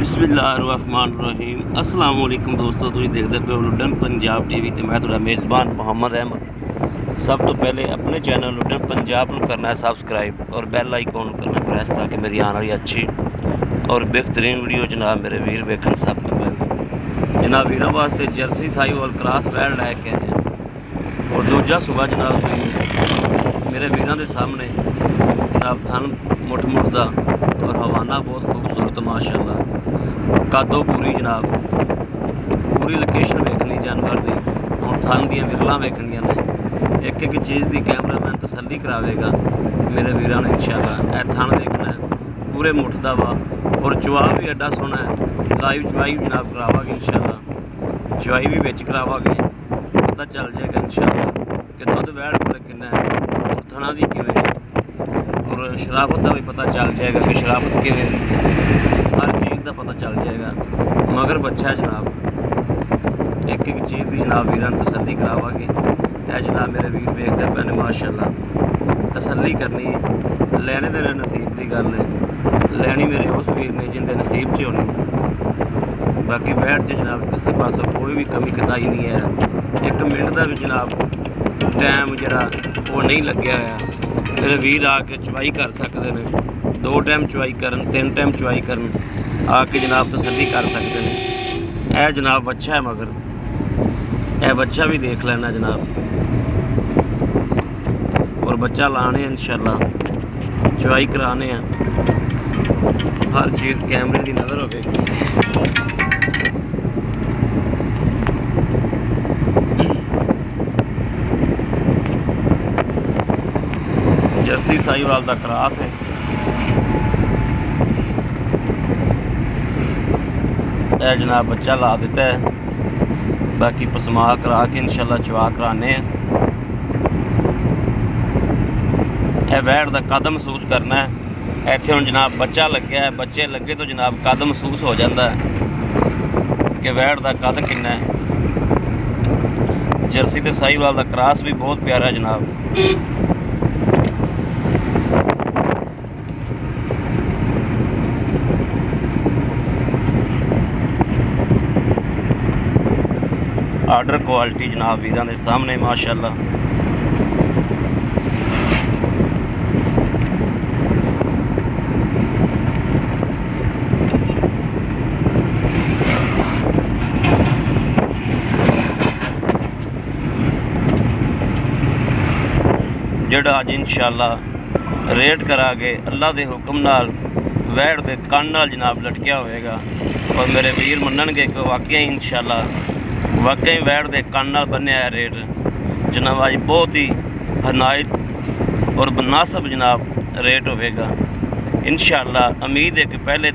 बिस्मिल्लाहिर्रहमानिर्रहीम अस्सलाम वालेकुम दोस्तों, तुसीं देखदे पे हो लुडन पंजाब टीवी ते मैं तुहाडा मेज़बान मोहम्मद अहमद। सब तो पहले अपने चैनल लुडन पंजाब नूं करना है सबसक्राइब और बैल आइकॉन करना प्रेस ताकि मेरी आने वाली अच्छी और बेहतरीन वीडियो जनाब मेरे वीर वेखन। सब तो पहले जनाब वीरों वास्ते जर्सी साहिवाल क्रॉस बैल लैके आए हैं और दूजा सुबह जनाब मेरे वीरों के सामने जनाब थन मुठ मुठदा और हवाना बहुत खूबसूरत माशाअल्लाह। कादो पूरी जनाब पूरी लोकेशन वेखनी जानवर की और थन दी विरलां वेखनियां ने। एक एक चीज़ की कैमरामैन तसल्ली करावेगा मेरे वीरों ने इंशाअल्लाह। यह थन देखना है पूरे मुठ दा वा और चुआ भी एडा सोहना है। लाइव चुआई भी जनाब करावांगे इंशाअल्लाह, चुआई भी विच करावांगे, पता चल जाएगा इंशाअल्लाह कि दुध वैड़ कोल किन्ना है और थना दी किवें और शराफत का भी पता चल जाएगा कि शराफत किवें, हर चीज़ का पता चल जाएगा। मगर बच्चा है जनाब, एक एक चीज़ की जनाब वीरां तसल्ली करावांगे। यह जनाब मेरे वीर वेखदे पे ने माशाअल्लाह। तसल्ली करनी लैने देने नसीब की गल है, लैनी मेरे उस वीर ने जिंदे नसीब च होनी। बाकी वैट च जनाब किसी पासों कोई भी कमी कताई नहीं है। एक मिनट का भी जनाब टाइम जरा वो नहीं लग्या होया। मेरे वीर आके चुवाई कर सकते हैं, 2 टाइम चुवाई करन 3 टाइम चुवाई करन आके जनाब तसल्ली कर सकते हैं। यह जनाब बच्चा है मगर यह बच्चा भी देख लेना जनाब और बच्चा लाने इंशाअल्लाह, चुवाई कराने हैं, हर चीज़ कैमरे की नज़र होगी। जर्सी साहिवाल का क्रॉस है। यह जनाब बच्चा ला दिता है, बाकी पसमा करा के इंशाअल्लाह चुआ कराने हैं। यह वैड़ का कद महसूस करना है। इत्थे हुण जनाब बच्चा लग्या है, बच्चे लगे तो जनाब कद महसूस हो जाता है कि वैड़ का कद कितना है। जर्सी ते साहिवाल का क्रॉस भी बहुत प्यारा है जनाब। आर्डर क्वालिटी जनाब वीरां दे सामने माशाअल्लाह। जिहड़ा अज इंशाअल्लाह रेट करांगे अल्लाह के हुक्म नाल वैड़ के कन नाल जनाब लटकिया होएगा और मेरे वीर मनणगे कि वाकई इंशाअल्लाह वाकई वैड़ के कन नाल बन्निया है रेट जनाब। अज बहुत ही हनायत और मुनासिब जनाब रेट होगा इंशाअल्लाह। उम्मीद है कि पहले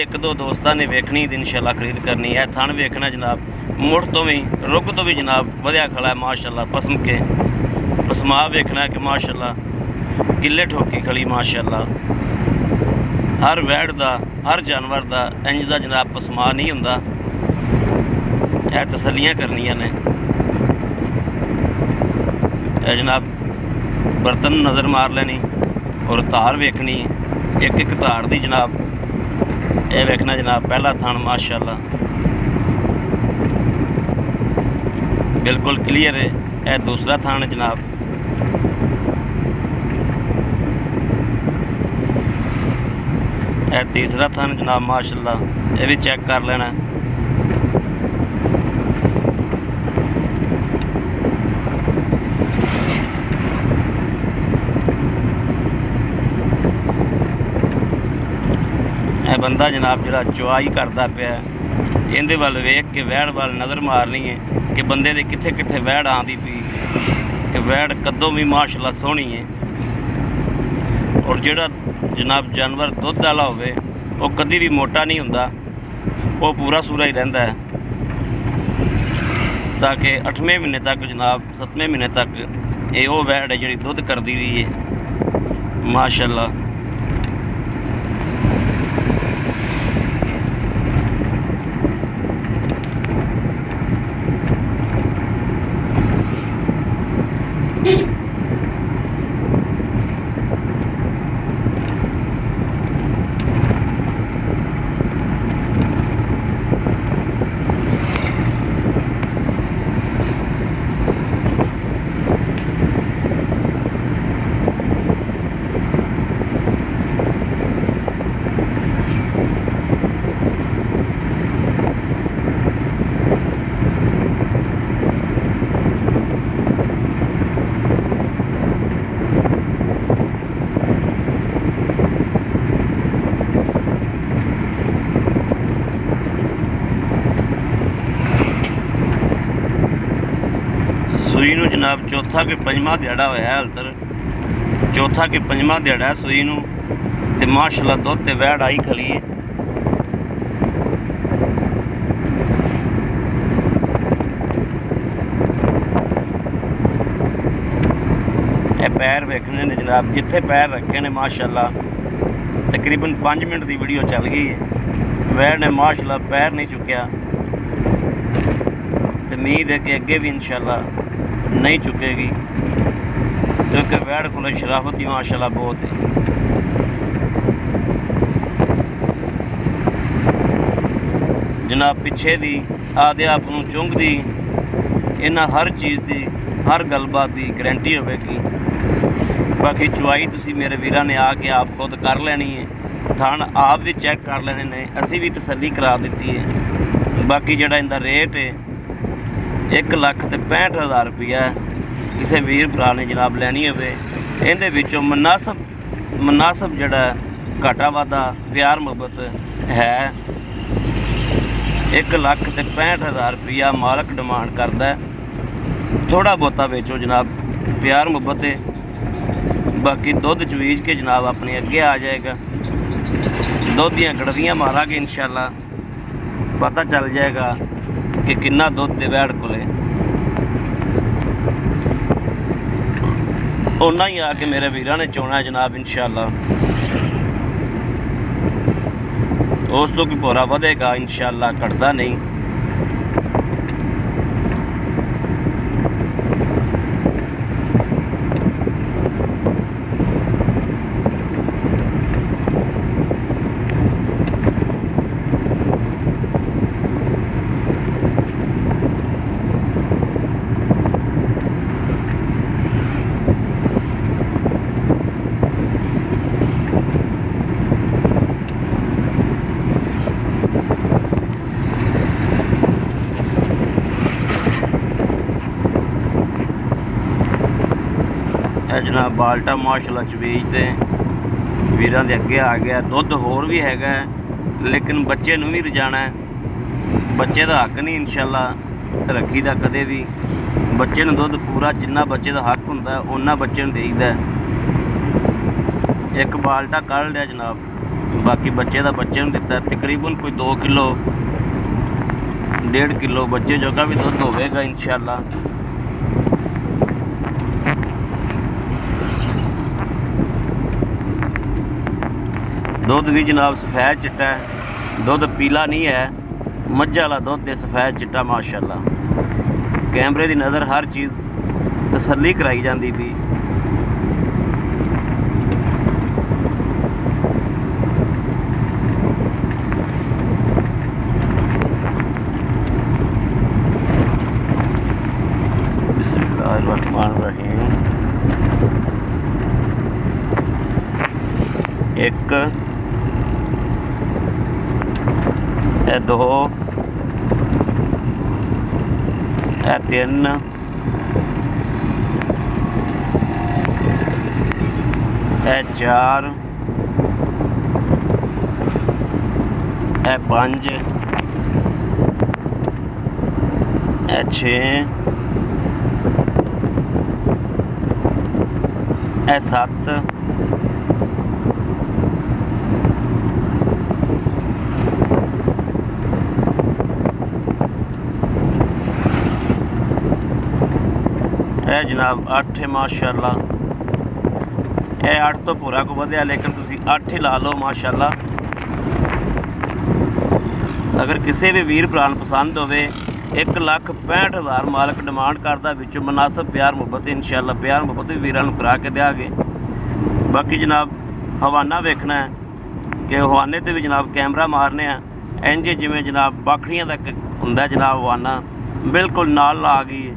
एक दो दोस्तों ने वेखनी तो इंशाअल्लाह खरीद करनी है। थन वेखना जनाब मुठ तो भी रुग तो भी जनाब वधिया खड़ा है माशाअल्लाह। पसम के पसमा वेखना है कि माशाअल्लाह किले ठोकी खड़ी माशाअल्लाह। हर वैड़ का हर जानवर का इंज का जनाब पसमा नहीं होंदा। यह तसलियाँ करनियां ने। यह जनाब बर्तन नज़र मार लेनी और धार वेखनी, एक एक धार दी जनाब यह वेखना जनाब। पहला थान माशाअल्लाह बिल्कुल क्लीयर है। यह दूसरा थान जनाब। यह तीसरा थान जनाब माशाअल्लाह, यह भी चेक कर लेना। बंदा जनाब जरा चुआई करता पाया इहदे वाल वेख के वैड़ वाल नज़र मारनी है कि बंदे दे कित्थे कित्थे वैड़ आंदी पई कि वैड़ कदों भी माशाअल्लाह सोहनी है। और जिहड़ा जनाब जानवर दुध वाला होवे वो कदी भी मोटा नहीं हुंदा, वो पूरा सूरा ही रहिंदा है ताकि 8वें महीने तक जनाब 7वें महीने तक ये वो वैड़ है जिहड़ी दुध करदी रही है माशाअल्लाह। जनाब चौथा कि पंजवां दिहाड़ा होया हाल तक, चौथा कि पंजवां दिहाड़ा है सूई नूं ते माशाअल्लाह दुध ते वैड़ आई खली है। पैर वेखने ने जनाब, जिथे पैर रखे ने माशाअल्लाह तकरीबन 5 मिनट की वीडियो चल गई है। वैड़ ने माशाअल्लाह पैर नहीं चुकया तो उम्मीद है कि अगे भी इंशाअल्लाह नहीं चुकेगी, क्योंकि वैड़ को शराफत ही माशाअल्लाह बहुत है। जनाब पिछे दी आदे आप चुंग दी इन्हां हर चीज़ की हर गलबात की गारंटी होगी। बाकी चुवाई तुसी मेरे वीरां ने आके आप खुद कर लैनी है, थान आप भी चैक कर लेने ने, असी भी तसल्ली करा दी है। बाकी जिहड़ा इनका रेट है 1,65,000 रुपया किसी वीर भरा ने जनाब लैनी हो, इहदे विचों मुनासब जिहड़ा घाटा वाधा प्यार मुहब्बत है 1,65,000 रुपया मालक डिमांड करता है। थोड़ा बहुता बेचो जनाब, प्यार मुहब्बत है। बाकी दुध चवीज के जनाब अपने अगे आ जाएगा, दुध दियां गड़वियाँ मारांगे इंशाअल्लाह, पता चल जाएगा कि कितना दुध दे वैड़ कोले। उन्ना ही आके मेरे वीरां ने चोना है जनाब इंशाअल्लाह, उस तो की भोरा वधेगा इंशाअल्लाह, घटदा नहीं। जनाब बाल्टा माशाअल्लाह चवीज ते वीरां दे अगे आ गया। दुध होर भी हैगा लेकिन बच्चे नूं भी रजाना है, बच्चे का हक नहीं इंशाअल्लाह रखी दा कदे भी। बच्चे नूं दुध पूरा जिन्ना बच्चे का हक हुंदा उन्ना बच्चे नूं देईदा। एक बाल्टा कढ़ लिया जनाब, बाकी बच्चे का बच्चे नूं दिता तकरीबन कोई 2 किलो 1.5 किलो बच्चे जोगा भी दुध होवेगा इंशाअल्लाह। दुध भी जनाब सफ़ैद चिट्टा है, दुध पीला नहीं है, मझ वाला दुध है सफ़ैद चिट्टा माशाअल्लाह। कैमरे की नज़र हर चीज़ तसल्ली कराई जाती भी। बिस्मिल्लाहिर्रहमानिर्रहीम। एक ए 2 ए 3 ए 4 ए 5 ए 6 ए 7 जनाब 8 है माशाअल्लाह। यह 8 तो पूरा को वधिया, लेकिन तुसी 8 ही ला लो माशाअल्लाह। अगर किसी भी वीर भरा नूं पसंद होवे 1,65,000 मालक डिमांड करता, विचों मुनासब प्यार मुहब्बत इंशाअल्लाह प्यार मुहब्बत भी वीरां नूं करा के देंगे। बाकी जनाब हवाना वेखना है कि हवाने ते भी जनाब कैमरा मारने इंज जिमें जनाब बाखड़ियां तक हुंदा जनाब हवाना बिल्कुल नाल ला गई है,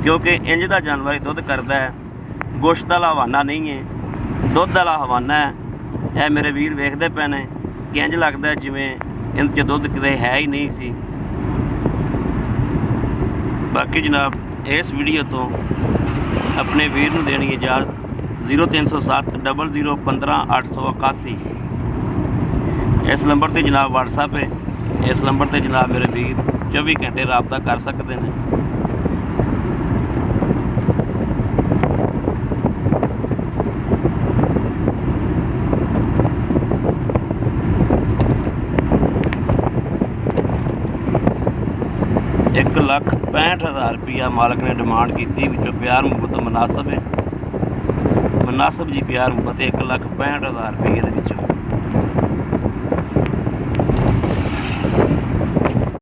क्योंकि इंज का जानवर ही दुध करता है, गोश्त वाला हवाना नहीं है, दुध वाला हवाना है। यह मेरे वीर वेखते पे ने कि इंज लगता है जिमें इन च दुध किते है ही नहीं सी। बाकी जनाब इस वीडियो तो अपने वीर नूं देनी इजाज़त। 0307 00 15 881 इस नंबर पर जनाब व्हाट्सएप है, इस नंबर पर जनाब मेरे वीर 24 घंटे रबता कर सकते हैं। 1,65,000 ਰੁਪਈਆ ਮਾਲਕ ਨੇ ਡਿਮਾਂਡ ਕੀਤੀ। ਵਿੱਚੋਂ ਪਿਆਰ ਮੁਹੱਬਤ ਮੁਨਾਸਬ ਹੈ, ਮੁਨਾਸਬ ਜੀ ਪਿਆਰ ਮੁਹੱਬਤ 1,65,000 ਰੁਪਈਏ ਦੇ ਵਿੱਚੋਂ